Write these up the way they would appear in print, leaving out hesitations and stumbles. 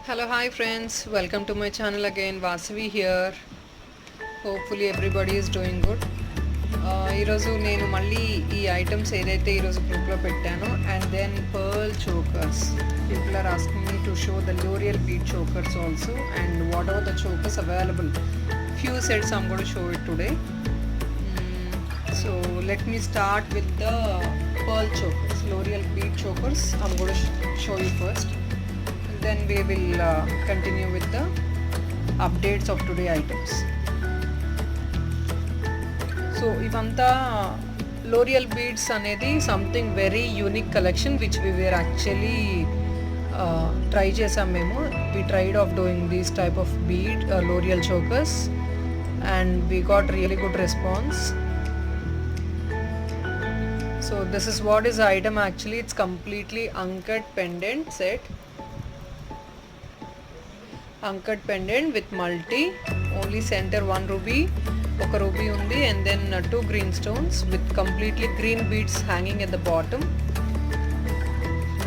Hello, hi friends, welcome to my channel again. Vasavi here. Hopefully everybody is doing good. ఈరోజు నేను మళ్ళీ ఈ items ఏదైతే ఈరోజు గ్రూప్లో పెట్టానో and then pearl chokers people are asking me to show the loreal bead chokers also and what are the chokers available few sets I'm going to show it today. So let me start with the pearl chokers, L'Oreal bead chokers. I'm going to show you first. Then we will continue with the updates of today items. So ivanta L'Oreal beads anedi something very unique collection which we were actually try chesam memo. We tried of doing these type of bead L'Oreal chokers and we got really good response. So this is what is the item actually. It's completely uncut pendant set, uncut pendant with multi, only center one ruby, oka ruby undi, and then two green stones with completely green beads hanging at the bottom.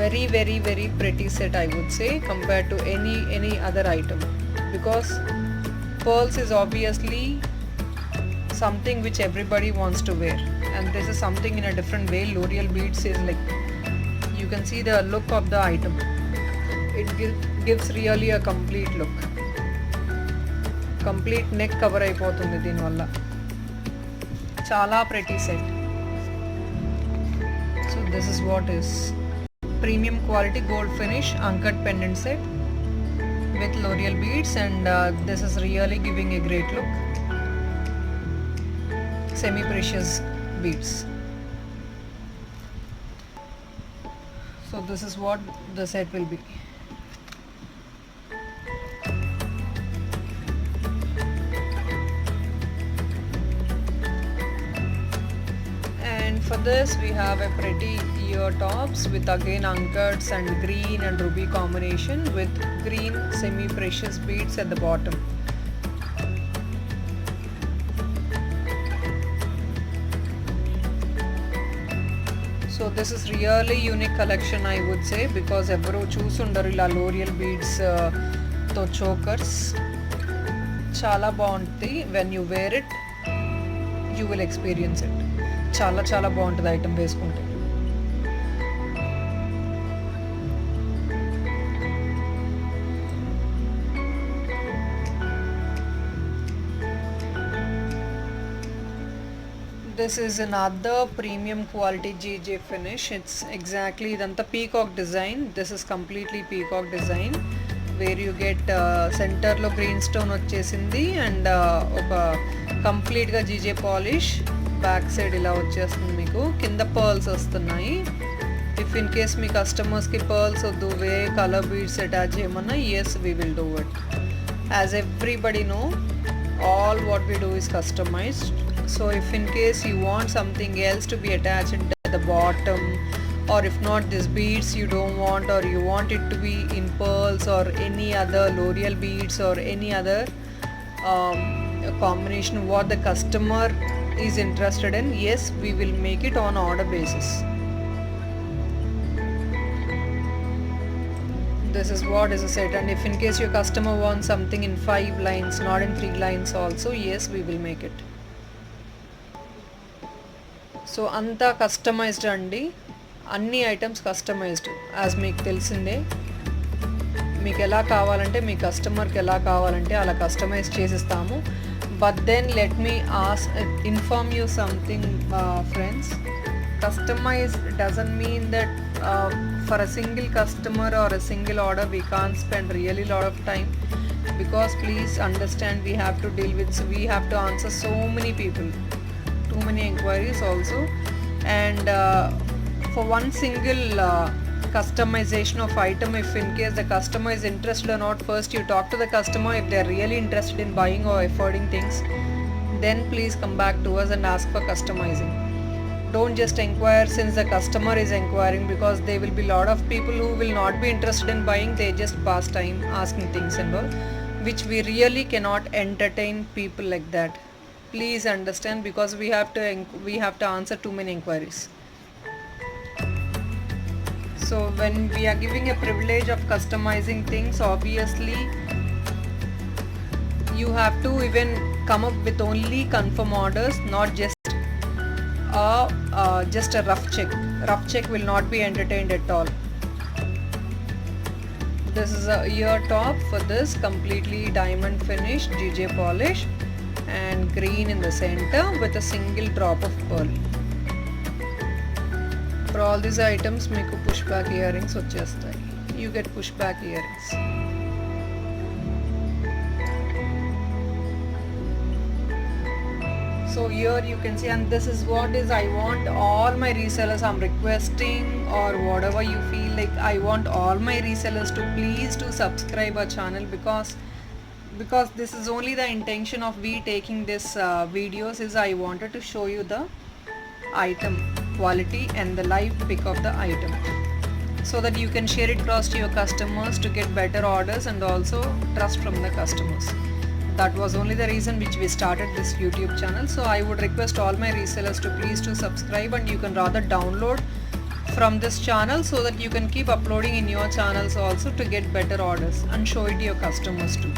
Very very very pretty set I would say compared to any other item, because pearls is obviously something which everybody wants to wear, and this is something in a different way. L'Oreal beads is like, you can see the look of the item. It gives really a complete look. Complete neck cover అయిపోతుంది దీని వల్ల. చాలా pretty set. So this is what is premium quality gold finish uncut pendant set with L'Oreal beads, and this is really giving a great look. Semi precious beads. So this is what the set will be. And for this we have a pretty ear tops with again uncuts and green and ruby combination with green semi precious beads at the bottom. So this is really unique collection I would say, because ఎవరు చూసుండరు ఇలా L'Oreal beads తో chokers. చాలా బాగుంటుంది. when you wear it you will experience it. చాలా చాలా బాగుంటుంది item వేసుకుంటే. This is another premium quality GJ finish. It's exactly idantha peacock design. This is completely peacock design where you get center lo green stone vachesindi and oka complete ga GJ polish. Back side ila vachestundi meeku, kinda pearls vastunayi. If in case me customers ki pearls oddu వేరే color beads attach cheyamana, yes we will do it. As everybody know, all what we do is customized. So if in case you want something else to be attached at the bottom, or if not this beads you don't want, or you want it to be in pearls or any other L'Oreal beads or any other combination what the customer is interested in, yes we will make it on order basis. This is what is a set, and if in case your customer wants something in 5 lines not in 3 lines also, yes we will make it. So అంతా customized అండి, అన్ని items customized. As మీకు తెలిసిందే, మీకు ఎలా కావాలంటే మీ కస్టమర్కి ఎలా కావాలంటే అలా కస్టమైజ్ చేసిస్తాము. But then let me inform you something friends. Customize doesn't mean that for a single customer or a single order we can't spend really lot of time, because please understand we have to deal with, we have to answer so many people, too many inquiries also, and for one single customization of item, if in case the customer is interested or not, first you talk to the customer. If they are really interested in buying or affording things, then please come back to us and ask for customizing. Don't just inquire since the customer is inquiring, because there will be a lot of people who will not be interested in buying. They just pass time asking things and all, which we really cannot entertain people like that. Please understand, because we have to answer too many inquiries. So when we are giving a privilege of customizing things, obviously you have to even come up with only confirm orders, not just a rough check. Rough check will not be entertained at all. This is a ear top for this, completely diamond finish, GJ polish, and green in the center with a single drop of pearl. For all these items meeku pushback earrings vachestayi. You get pushback earrings. So here you can see, and this is what is I want all my resellers, I'm requesting, or whatever you feel like, I want all my resellers to please to subscribe our channel, because this is only the intention of we taking this videos is I wanted to show you the item quality and the live pic of the item, so that you can share it across to your customers to get better orders and also trust from the customers. That was only the reason which we started this YouTube channel. So I would request all my resellers to please to subscribe, and you can rather download from this channel so that you can keep uploading in your channels also to get better orders and show it to your customers too.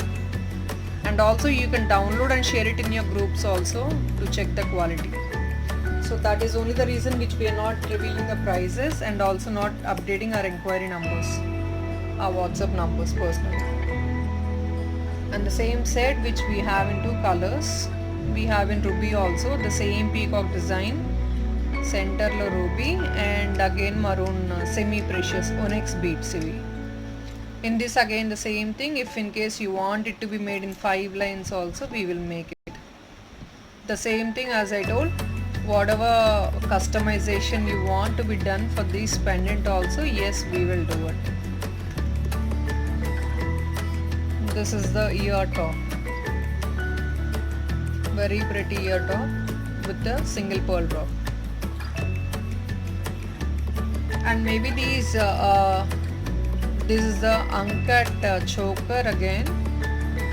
And also you can download and share it in your groups also to check the quality. So that is only the reason which we are not revealing the prices and also not updating our inquiry numbers, our WhatsApp numbers personally. And the same set which we have in two colors, we have in ruby also, the same peacock design, center lo ruby, and again maroon semi precious onyx beads ivi. In this again the same thing, if in case you want it to be made in 5 lines also, we will make it. The same thing as I told, whatever customization you want to be done for this pendant also, yes, we will do it. This is the ear top, very pretty ear top with the single pearl drop. And maybe this is the uncut choker again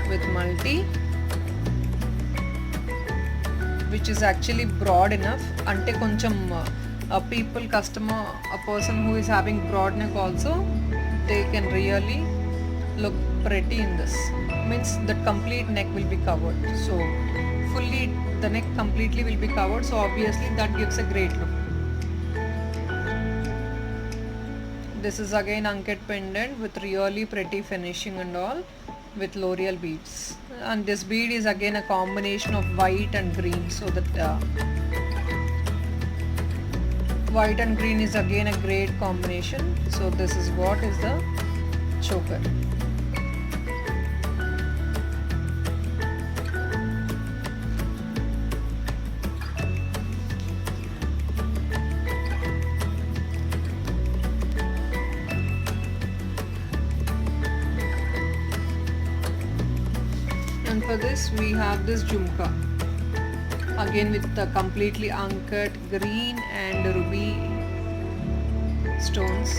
with multi, which is actually broad enough. Ante koncham a people customer, a person who is having broad neck also, they can really look pretty in this. Means that complete neck will be covered, so fully the neck completely will be covered, so obviously that gives a great look. This is again uncut pendant with really pretty finishing and all, with L'Oreal beads, and this bead is again a combination of white and green, so that white and green is again a great combination. So this is what is the choker. And for this we have this jhumka, again with the completely uncut green and ruby stones.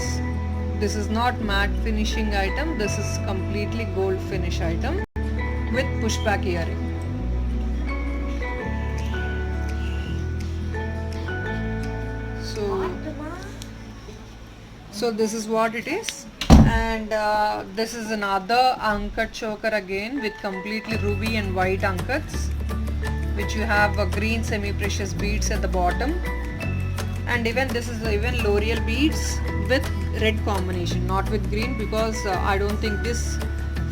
This is not matte finishing item, this is completely gold finish item with pushback earring. So this is what it is. And this is another uncut choker again with completely ruby and white uncats, which you have a green semi-precious beads at the bottom, and even this is even L'Oreal beads with red combination, not with green, because I don't think this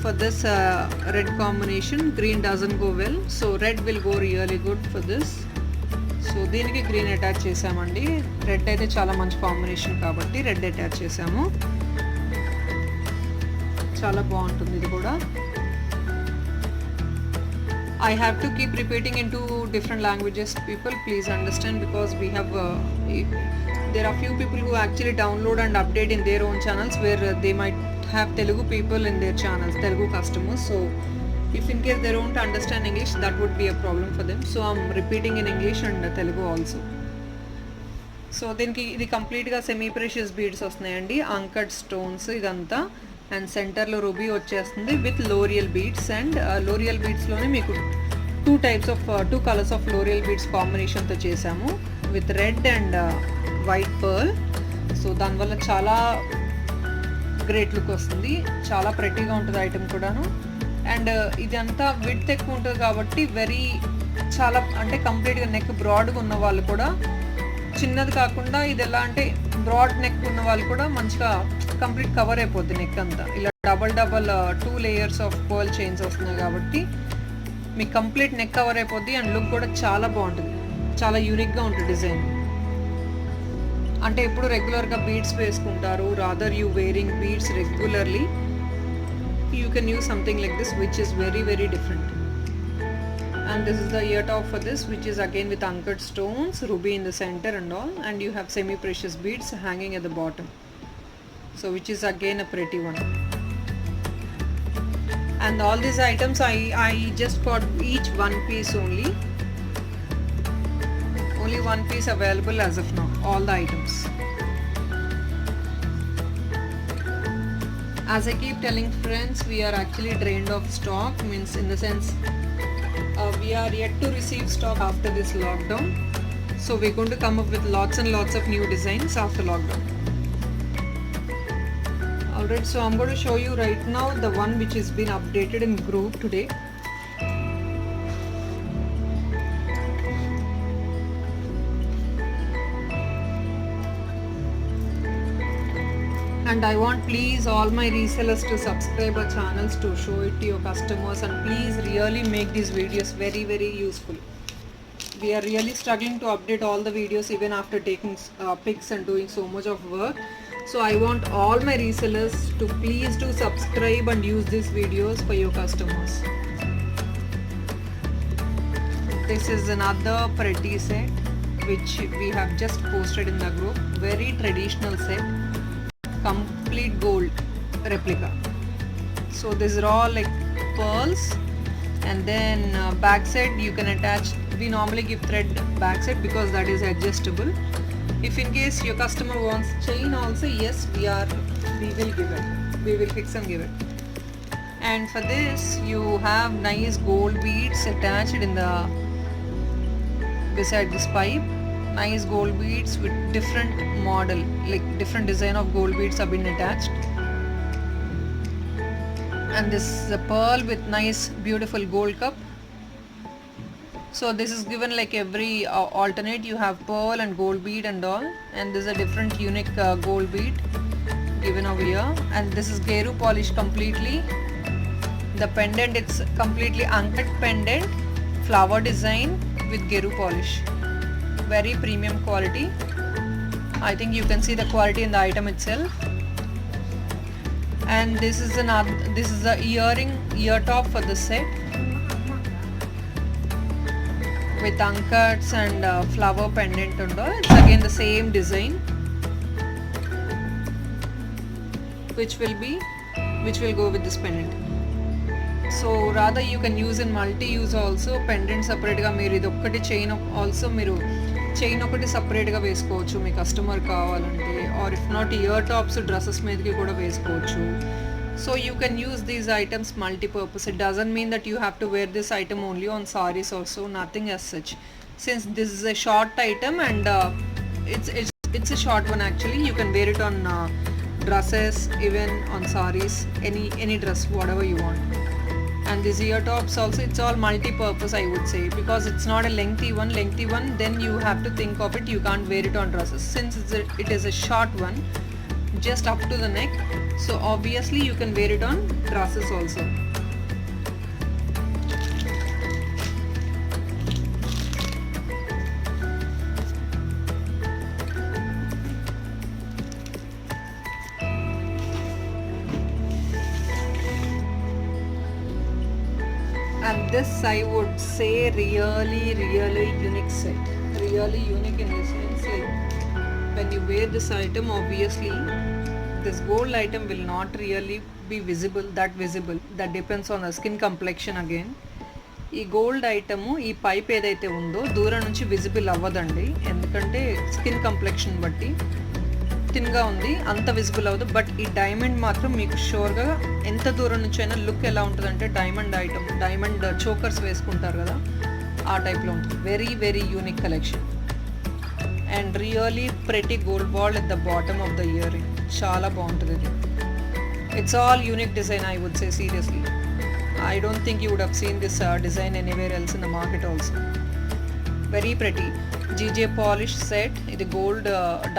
for this red combination green doesn't go well, so red will go really good for this. So దీనికి green attach చేసామండి. Red అయితే చాలా మంచి combination కాబట్టి red attach చేసాము. చాలా బాగుంటుంది ఇది కూడా. I have to keep repeating into different languages, people please understand, because we have there are few people who actually download and update in their own channels where they might have Telugu people in their channels, Telugu customers. So if in case they don't understand English, that would be a problem for them. So I'm repeating in English and Telugu also. So దీనికి ఇది కంప్లీట్గా semi precious beads వస్తున్నాయండి, uncut stones ఇదంతా, and సెంటర్లో ruby వచ్చేస్తుంది with loreal beads. And loreal బీడ్స్లోనే మీకు two colours of loreal beads కాంబినేషన్తో చేసాము with red and white pearl. So దానివల్ల చాలా గ్రేట్ లుక్ వస్తుంది. చాలా ప్రెటీగా ఉంటుంది ఐటమ్ కూడాను. అండ్ ఇదంతా విడ్త్ ఎక్కువ ఉంటుంది కాబట్టి చాలా అంటే కంప్లీట్గా నెక్ బ్రాడ్గా ఉన్న వాళ్ళు కూడా, చిన్నది కాకుండా ఇది ఎలా అంటే బ్రాడ్ నెక్ ఉన్న వాళ్ళు కూడా మంచిగా కంప్లీట్ కవర్ అయిపోద్ది నెక్ అంతా. ఇలా double 2 layers of pearl chains వస్తున్నాయి కాబట్టి మీకు కంప్లీట్ నెక్ కవర్ అయిపోద్ది. అండ్ లుక్ కూడా చాలా బాగుంటుంది, చాలా యూనిక్గా ఉంటుంది డిజైన్. అంటే ఇప్పుడు రెగ్యులర్గా బీడ్స్ వేసుకుంటారు, rather you wearing beads regularly, you can use something like this which is very different. And this is the ear top for this, which is again with anchored stones, ruby in the center and all, and you have semi precious beads hanging at the bottom, so which is again a pretty one. And all these items I just got each one piece only one piece available as of now, all the items. As I keep telling friends, we are actually drained of stock, means in the sense we are yet to receive stock after this lockdown, so we're going to come up with lots and lots of new designs after lockdown. Alright, so I'm going to show you right now the one which has been updated in group today. And I want please all my resellers to subscribe our channels to show it to your customers, and please really make these videos very useful. We are really struggling to update all the videos even after taking pics and doing so much of work. So I want all my resellers to please do subscribe and use these videos for your customers. This is another pretty set which we have just posted in the group. Very traditional set, complete gold replica. So these are all like pearls, and then back side you can attach. We normally give thread back side because that is adjustable. If in case your customer wants chain also, yes, we will give it. We will fix and give it. And for this you have nice gold beads attached in the beside this pipe. Nice gold beads with different model, like different design of gold beads have been attached. And this is a pearl with nice beautiful gold cup. So this is given like every alternate, you have pearl and gold bead and all, and this is a different unique gold bead given over here. And this is Geru polish completely. The pendant, it's completely uncut pendant, flower design with Geru polish. Very premium quality. I think you can see the quality in the item itself. And this is the ear top for the set with uncuts and flower pendant and all. It's again the same design, which will go with this pendant. So rather you can use in multi-use also. Pendant separate ga మీరు ఇది ఒక్కటి chain also మీరు chain ఒకటి సపరేట్గా వేసుకోవచ్చు మీ customer కావాలంటే, or if not ear tops dresses మీదకి కూడా వేసుకోవచ్చు. So you can use these items multipurpose. It doesn't mean that you have to wear this item only on saris also, nothing as such. Since this is a short item and it's a short one actually, you can wear it on dresses, even on sarees, any dress, whatever you want. And these ear tops also, it's all multi-purpose I would say, because it's not a lengthy one, then you have to think of it, you can't wear it on dresses. Since it is a short one, just up to the neck, so obviously you can wear it on dresses also. And this I would say really unique set. Really unique in the sense, like when you wear this item, obviously this gold item will not really be visible. That depends on the skin complexion again. ఈ gold item ఈ pipe ఏదైతే ఉందో దూరం నుంచి visible అవ్వదండి, ఎందుకంటే skin complexion బట్టి థిన్గా ఉంది, అంత విజిబుల్ అవ్వదు. బట్ ఈ డైమండ్ మాత్రం మీకు షూర్గా ఎంత దూరం నుంచి అయినా లుక్ ఎలా ఉంటుందంటే డైమండ్ ఐటమ్, డైమండ్ చోకర్స్ వేసుకుంటారు కదా ఆ టైప్లో ఉంటుంది. Very unique collection and really pretty gold ball at the bottom of the ear ring. చాలా బాగుంటుంది ఇది. It's all unique design, I would say, seriously. I don't think you would have seen this design anywhere else in the market also. Very pretty. GJ polish set, the gold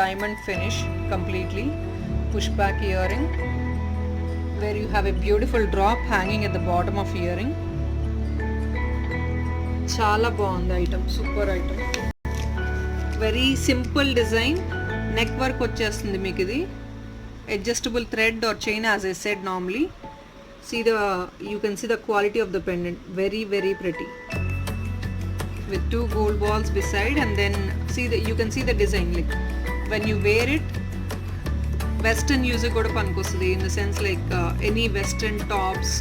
diamond finish completely. Pushback earring, where you have a beautiful drop hanging at the bottom of earring. Chala bond item, super item. Very simple design. Neck work వచ్చేస్తుంది మీకు ఇది. Adjustable thread or chain, as I said normally. You can see the quality of the pendant. Very very pretty. With 2 gold balls beside, and then you can see the design. Like when you wear it, western use kuda panikostadi, in the sense like any western tops,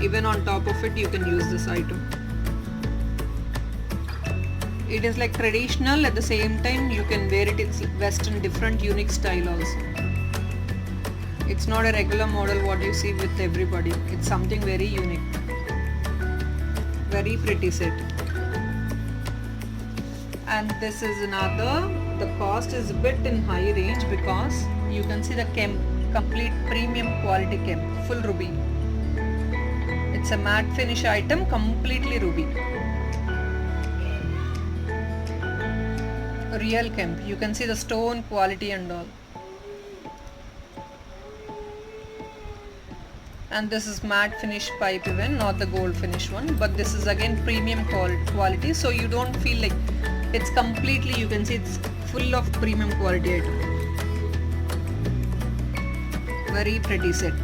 even on top of it you can use this item. It is like traditional, at the same time you can wear it. It's western, different, unique style also. It's not a regular model what you see with everybody. It's something very unique. Very pretty set. And this is another. The cost is a bit in high range because you can see the complete premium quality full ruby. It's a matte finish item, completely ruby. Real Kemp. You can see the stone quality and all. And this is matte finish pipe even, not the gold finish one, but this is again premium quality, so you don't feel like it's completely, you can see it's full of premium quality item. Very pretty set.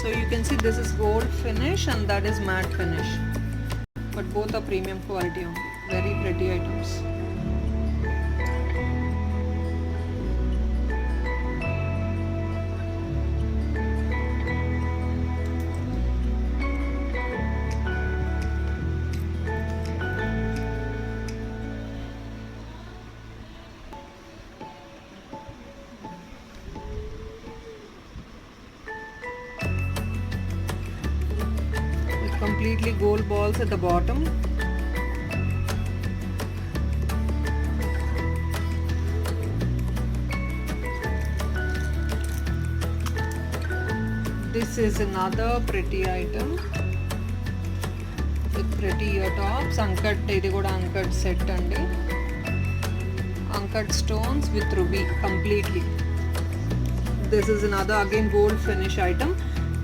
So you can see this is gold finish and that is matte finish, but both are premium quality only. Very pretty items. Completely gold balls at the bottom. This is another pretty item with pretty ear tops. Uncut, ఇది కూడా uncut set అండి. Uncut stones with ruby completely. This is another again gold finish item.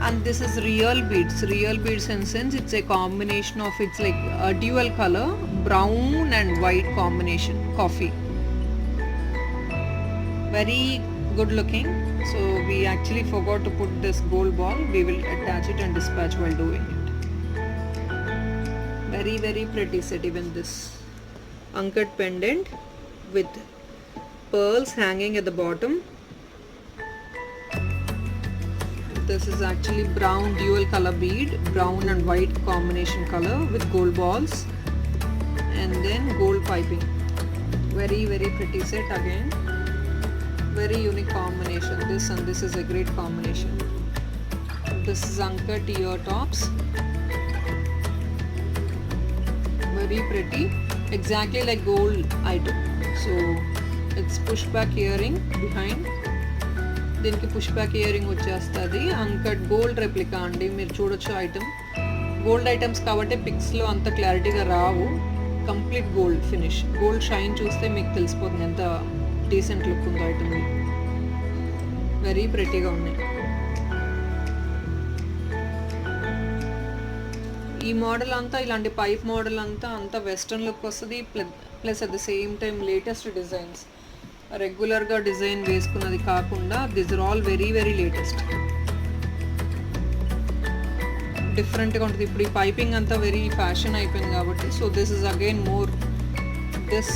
And this is real beads in sense it's a combination of, it's like a dual color, brown and white combination, coffee. Very good looking. So we actually forgot to put this gold ball. We will attach it and dispatch while doing it. Very very pretty set. Even this uncut pendant with pearls hanging at the bottom. This is actually brown dual color bead, brown and white combination color with gold balls, and then gold piping. Very very pretty set again. Very unique combination. This and this is a great combination. This is uncut ear tops. Very pretty, exactly like gold item. So it's pushback earring behind. దీనికి push back earring వచ్చేస్తుంది. Uncut gold replica అండి, మీరు చూడొచ్చు item. Gold items కాబట్టి పిక్స్లో అంత క్లారిటీగా రావు. Complete gold finish, gold shine చూస్తే మీకు తెలిసిపోతుంది ఎంత డీసెంట్ లుక్ ఉందో ఐటమ్. వెరీ ప్రెటీగా ఉన్నాయి. ఈ మోడల్ అంతా, ఇలాంటి పైప్ మోడల్ అంతా వెస్ట్రన్ లుక్ వస్తుంది. Plus at the same time latest designs, రెగ్యులర్గా డిజైన్ వేసుకున్నది కాకుండా this are all very very latest. డిఫరెంట్గా ఉంటుంది. ఇప్పుడు ఈ పైపింగ్ అంతా వెరీ ఫ్యాషన్ అయిపోయింది కాబట్టి, so this is again more, this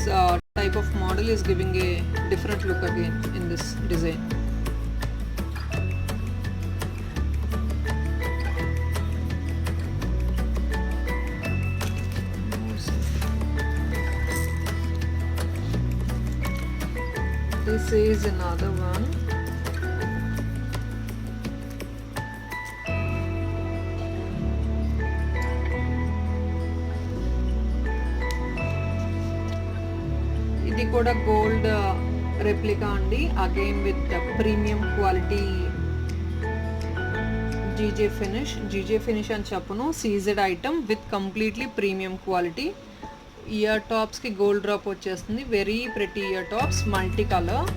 type of model is giving a different look again in this design. This is another one. కూడా gold replica అండి, again with premium quality GJ finish అని చెప్పను, CZ item with completely premium quality. Ear టాప్స్కి gold drop వచ్చేస్తుంది. Very pretty ear tops, multi colour.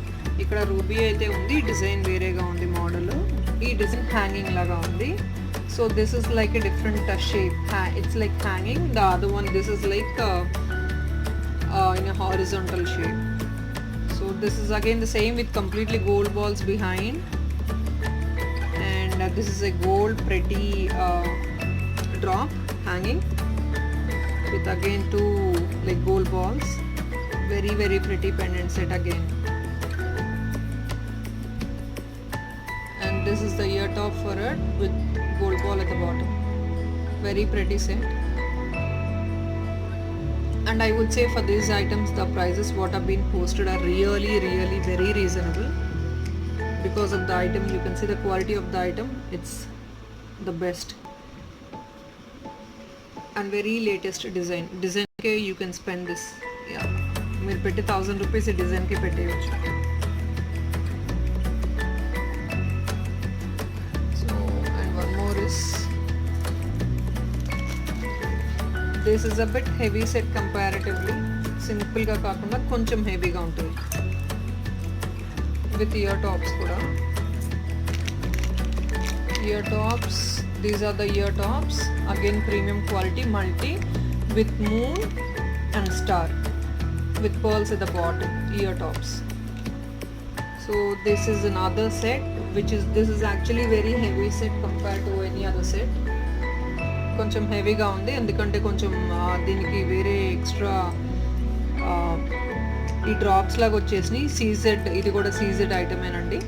ఇక్కడ ruby అయితే ఉంది, design వేరేగా ఉంది మోడల్. ఈ డిజైన్ హ్యాంగింగ్ లాగా ఉంది. So this is like a different shape, it's like hanging. The other one this is like in a horizontal shape. So this is again the same with completely gold balls behind, and this is a gold pretty drop hanging with again two like gold balls. Very very pretty pendant set again. And this is the ear top for it with gold ball at the bottom. Very pretty set. And I would say for these items the prices what have been posted are really very reasonable. Because of the item, you can see the quality of the item, it's the best and very latest design ke you can spend this. Yeah, meer pette 1000 rupees ee design ki petteyochu. So and one more is this is a bit heavy set comparatively. Simple గా కాకుండా కొంచెం హెవీగా ఉంటుంది with ear tops కూడా. Ear tops, these are the ear tops, again premium quality, multi with moon and star with pearls at the bottom, ear tops. So this is another set which is, this is actually very heavy set compared to any other set. కొంచెం హెవీగా ఉంది ఎందుకంటే కొంచెం దీనికి వేరే extra ఈ drops లాగా వచ్చేసినాయి. సీజెడ్, ఇది కూడా సీజెడ్ ఐటమేనండి.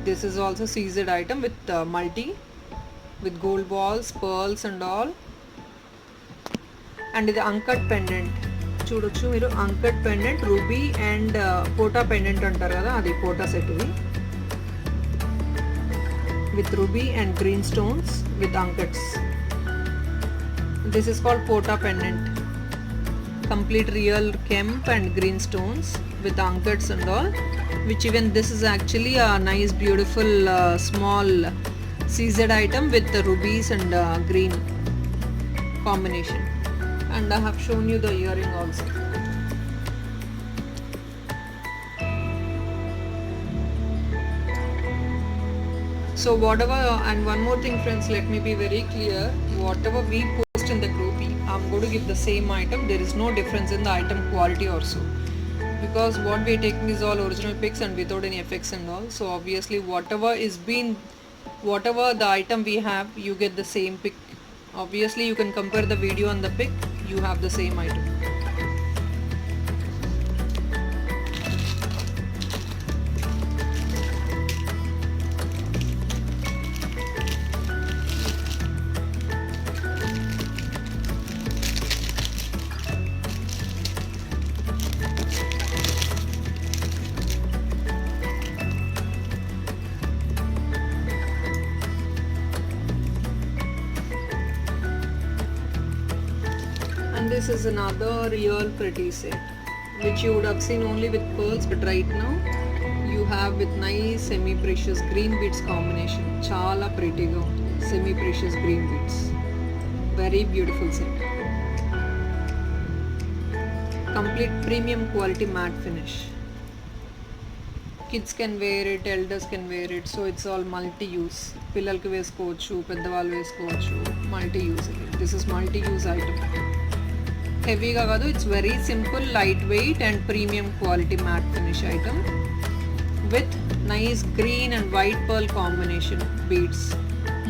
This is also CZ item with multi with gold balls, pearls and all. And ఇది అంకట్ పెండెంట్ చూడొచ్చు మీరు, అంకట్ పెండెంట్, రూబీ అండ్ పోటా పెండెంట్ అంటారు కదా, అది పోటా సెట్ ఇది with ruby and green stones with uncuts. This is called Pota pendant. Complete real kemp and green stones with ankets and all. Which even this is actually a nice, beautiful, small CZ item with the rubies and green combination. And I have shown you the earring also. So whatever, and one more thing friends, let me be very clear, whatever we post in the group, I'm going to give the same item. There is no difference in the item quality also, because what we are taking is all original pics and without any effects and all. So obviously whatever the item we have, you get the same pic. Obviously you can compare the video and the pic, you have the same item. This is another real pretty set which you would have seen only with pearls, but right now you have with nice semi precious green beads combination. Chala pretty ga undi semi precious green beads, very beautiful set, complete premium quality matte finish. Kids can wear it, elders can wear it, so it's all multi use. పిల్లలకి వేసుకోవచ్చు, పెద్దవాళ్ళు వేసుకోవచ్చు, multi use. This is multi use item. హెవీగా కాదు, it's very simple, light weight and premium quality matte finish item with nice green and white pearl combination beads.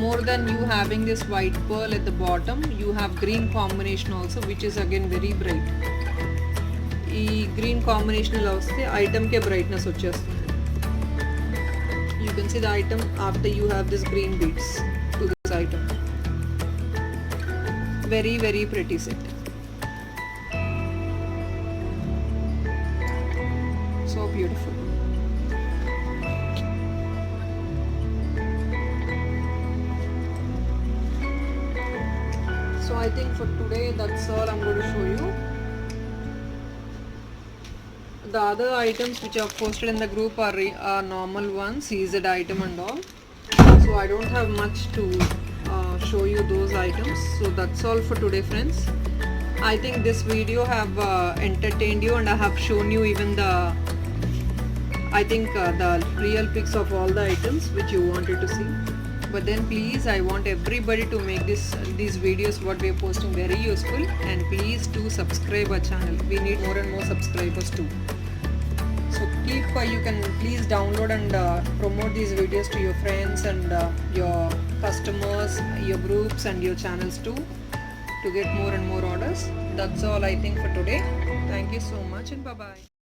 More than you having this white pearl at the bottom, you have green combination also which is again very bright. ఈ green combination ఇలా వస్తే ఐటమ్కే brightness వచ్చేస్తుంది. You can see the item after you have this green beads to this item. Very very pretty set. So beautiful. So I think for today that's all I'm going to show you. the other items which are posted in the group are normal ones, CZ item and all. So I don't have much to show you those items. So that's all for today, friends. I think this video have entertained you, and I have shown you even the real pics of all the items which you wanted to see. But then please, I want everybody to make these videos what we are posting very useful, and please do subscribe our channel. We need more and more subscribers too. So you can please download and promote these videos to your friends and your customers, your groups and your channels too, to get more and more orders. That's all I think for today. Thank you so much, and bye bye.